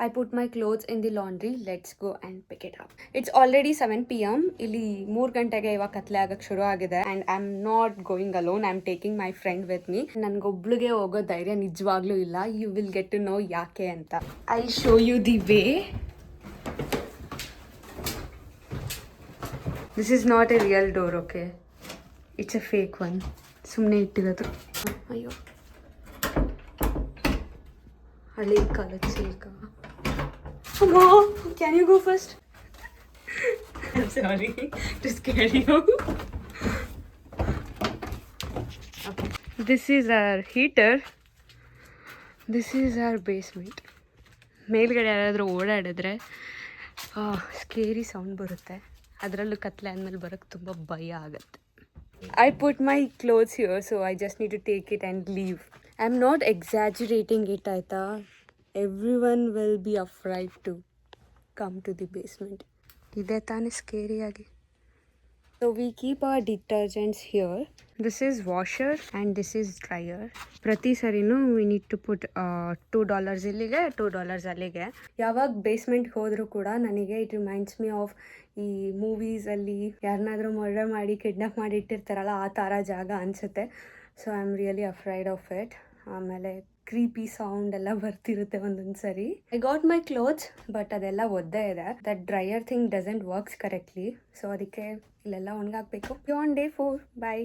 I put my clothes in the laundry. Let's go and pick it up. It's already 7 p.m. ಇಲ್ಲಿ 3 ಗಂಟೆಗೆ ಇವಾಗ ಕತ್ಲೆ ಆಗಕ್ಕೆ ಶುರು ಆಗಿದೆ and I'm not going alone. I'm taking my friend with me. ನನಗೊಬ್ಳಿಗೆ ಹೋಗೋ ಧೈರ್ಯ ನಿಜವಾಗ್ಲೂ ಇಲ್ಲ. You will get to know ಯಾಕೆ ಅಂತ. I'll show you the way. This is not a real door, okay? It's a fake one. ಸುಮ್ಮನೆ ಇಟ್ಟಿರೋದು. ಅಯ್ಯೋ ಹಳೆ ಕಾಲದ silk. Mom, can you go first? I'm sorry to scare you. Okay. This is our heater. This is our basement. ಮೇಲ್ಗಡೆ ಯಾರಾದರೂ ಓಡಾಡಿದ್ರೆ scary sound ಬರುತ್ತೆ. ಅದರಲ್ಲೂ ಕತ್ಲೆ ಆದಮೇಲೆ ಬರೋಕ್ಕೆ ತುಂಬ ಭಯ ಆಗುತ್ತೆ. I put my clothes here, so I just need to take it and leave. I'm not exaggerating it, Aita. Everyone will be afraid to come to the basement. Ide taane scary agi. So we keep our detergents here. This is washer and this is dryer. Prati sarinu we need to put $2 illige $2 allige. Yavag basement hodru kuda nanige it reminds me of ಈ movies ಅಲ್ಲಿ ಯಾರನ್ನಾದ್ರೂ murder ಮಾಡಿ kidnap ಮಾಡಿ ಇಟ್ಟಿರ್ತಾರಲ್ಲ ಆ ಥರ ಜಾಗ ಅನಿಸುತ್ತೆ. So I am really afraid of it. ಆಮೇಲೆ ಕ್ರೀಪಿ ಸೌಂಡ್ ಎಲ್ಲ ಬರ್ತಿರುತ್ತೆ ಒಂದೊಂದು ಸರಿ. I got my clothes but ಅದೆಲ್ಲ ಒದ್ದೇ ಇದೆ. That dryer thing doesn't works correctly. So ಅದಕ್ಕೆ ಇಲ್ಲೆಲ್ಲ ಒಣಗಾಕಬೇಕು. On day 4 bye.